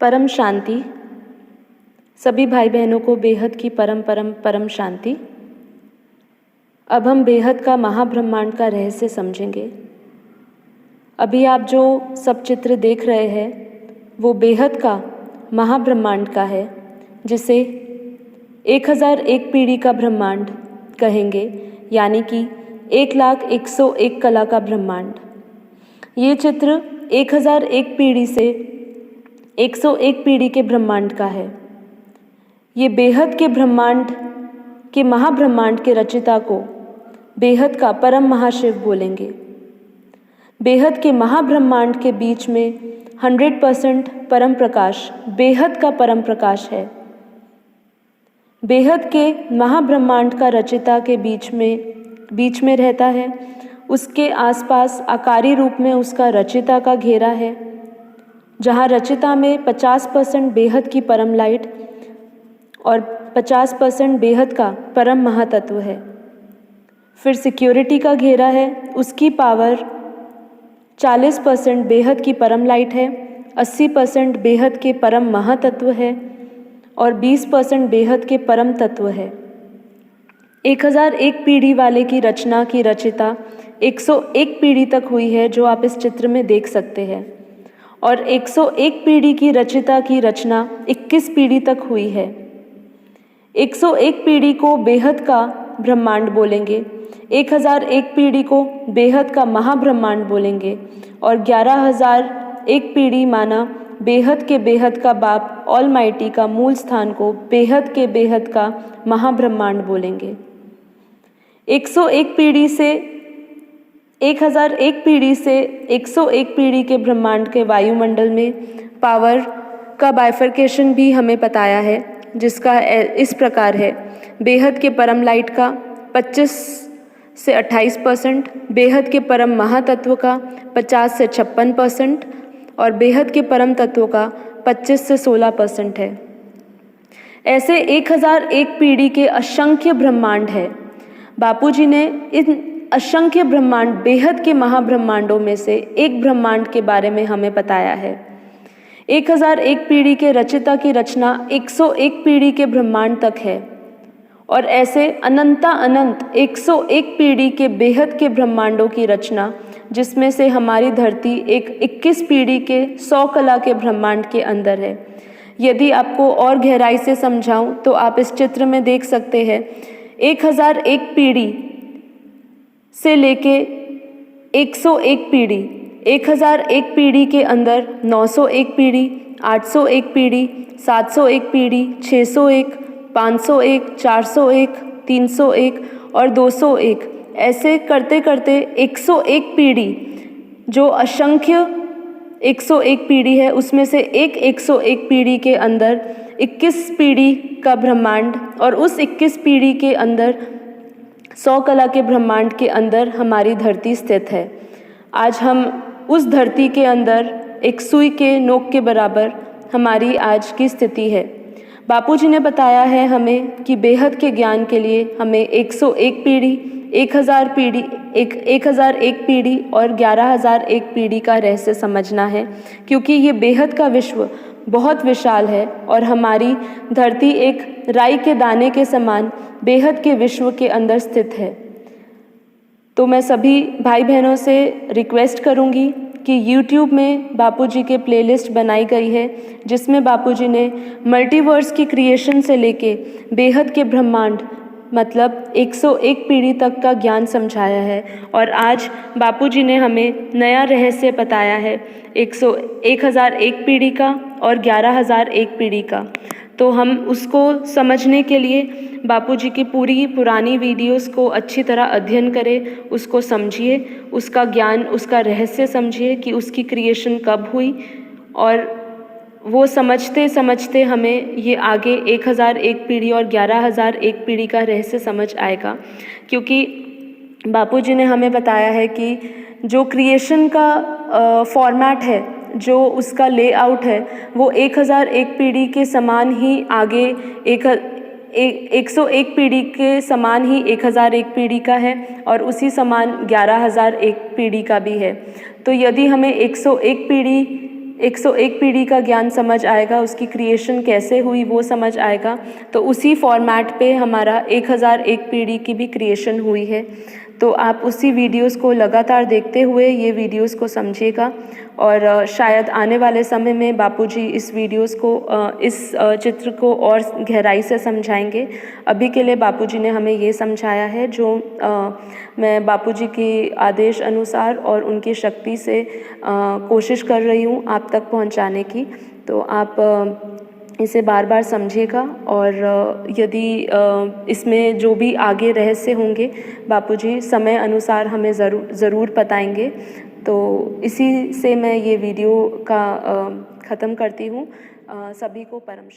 परम शांति। सभी भाई बहनों को बेहद की परम परम परम शांति। अब हम बेहद का महाब्रह्मांड का रहस्य समझेंगे। अभी आप जो सब चित्र देख रहे हैं वो बेहद का महाब्रह्मांड का है, जिसे 1001 पीढ़ी का ब्रह्मांड कहेंगे, यानी कि 1,01,01 कला का ब्रह्मांड। ये चित्र 1001 पीढ़ी से 101 पीढ़ी के ब्रह्मांड का है। ये बेहद के ब्रह्मांड के महाब्रह्मांड के रचिता को बेहद का परम महाशिव बोलेंगे। बेहद के महाब्रह्मांड के बीच में 100% परम प्रकाश बेहद का परम प्रकाश है। बेहद के महाब्रह्मांड का रचिता के बीच में रहता है। उसके आसपास आकारी रूप में उसका रचिता का घेरा है, जहाँ रचिता में 50% बेहद की परम लाइट और 50% बेहद का परम महातत्व है। फिर सिक्योरिटी का घेरा है, उसकी पावर 40% बेहद की परम लाइट है, 80% बेहद के परम महातत्व है और 20% बेहद के परम तत्व है। 1001 पीढ़ी वाले की रचना की रचिता 101 पीढ़ी तक हुई है, जो आप इस चित्र में देख सकते हैं, और 101 पीढ़ी की रचिता की रचना 21 पीढ़ी तक हुई है। 101 पीढ़ी को बेहद का ब्रह्मांड बोलेंगे, 1001 पीढ़ी को बेहद का महाब्रह्मांड बोलेंगे और 11,001 पीढ़ी माना बेहद का बाप ऑलमाइटी का मूल स्थान को बेहद का महाब्रह्मांड बोलेंगे। 101 पीढ़ी से 1001 पीढ़ी से 101 पीढ़ी के ब्रह्मांड के वायुमंडल में पावर का बाइफर्केशन भी हमें बताया है, जिसका इस प्रकार है। बेहद के परम लाइट का 25 से 28%, बेहद के परम महातत्व का 50 से 56% और बेहद के परम तत्व का 25 से 16% है। ऐसे 1001 पीढ़ी के असंख्य ब्रह्मांड है। बापूजी ने इन असंख्य ब्रह्मांड बेहद के महाब्रह्मांडों में से एक ब्रह्मांड के बारे में हमें बताया है। 1001 पीढ़ी के रचिता की रचना 101 पीढ़ी के ब्रह्मांड तक है और ऐसे अनंत 101 पीढ़ी के बेहद के ब्रह्मांडों की रचना, जिसमें से हमारी धरती एक 21 पीढ़ी के 100 कला के ब्रह्मांड के अंदर है। यदि आपको और गहराई से समझाऊं तो आप इस चित्र में देख सकते हैं 1001 पीढ़ी से लेके 101 पीढ़ी, 1001 पीढ़ी के अंदर 901 पीढ़ी, 801 पीढ़ी, 701 पीढ़ी, 601, 501, 401, 301 और 201, ऐसे करते करते 101 पीढ़ी, जो असंख्य 101 पीढ़ी है, उसमें से एक 101 पीढ़ी के अंदर 21 पीढ़ी का ब्रह्मांड और उस 21 पीढ़ी के अंदर 100 कला के ब्रह्मांड के अंदर हमारी धरती स्थित है। आज हम उस धरती के अंदर एक सुई के नोक के बराबर हमारी आज की स्थिति है। बापूजी ने बताया है हमें कि बेहद के ज्ञान के लिए हमें 101 पीढ़ी, 1000 पीढ़ी, 1001 पीढ़ी और 11,001 पीढ़ी का रहस्य समझना है, क्योंकि ये बेहद का विश्व बहुत विशाल है और हमारी धरती एक राई के दाने के समान बेहद के विश्व के अंदर स्थित है। तो मैं सभी भाई बहनों से रिक्वेस्ट करूंगी कि YouTube में बापूजी के प्लेलिस्ट बनाई गई है, जिसमें बापूजी ने मल्टीवर्स की क्रिएशन से लेके बेहद के ब्रह्मांड मतलब 101 पीढ़ी तक का ज्ञान समझाया है। और आज बापूजी ने हमें नया रहस्य बताया है 1001 पीढ़ी का और 11,001 पीढ़ी का। तो हम उसको समझने के लिए बापूजी की पूरी पुरानी वीडियोस को अच्छी तरह अध्ययन करें, उसको समझिए, उसका ज्ञान, उसका रहस्य समझिए कि उसकी क्रिएशन कब हुई, और वो समझते समझते हमें ये आगे 1001 पीढ़ी और 11,001 पीढ़ी का रहस्य समझ आएगा। क्योंकि बापूजी ने हमें बताया है कि जो क्रिएशन का फॉर्मेट है, जो उसका लेआउट है, वो 1001 पीढ़ी के समान ही आगे 101 पीढ़ी के समान ही 1001 पीढ़ी का है और उसी समान 11,001 पीढ़ी का भी है। तो यदि हमें 101 पीढ़ी 101 पीढ़ी का ज्ञान समझ आएगा, उसकी क्रिएशन कैसे हुई वो समझ आएगा। तो उसी फॉर्मेट पे हमारा 1001 पीढ़ी की भी क्रिएशन हुई है। तो आप उसी वीडियोस को लगातार देखते हुए ये वीडियोस को समझिएगा और शायद आने वाले समय में बापूजी इस वीडियोस को इस चित्र को और गहराई से समझाएंगे। अभी के लिए बापूजी ने हमें ये समझाया है जो मैं बापूजी के आदेश अनुसार और उनकी शक्ति से कोशिश कर रही हूँ आप तक पहुँचाने की। तो आप इसे बार बार समझिएगा और यदि इसमें जो भी आगे रहस्य होंगे बापूजी समय अनुसार हमें ज़रूर बताएंगे। तो इसी से मैं ये वीडियो का ख़त्म करती हूँ। सभी को परम शांति।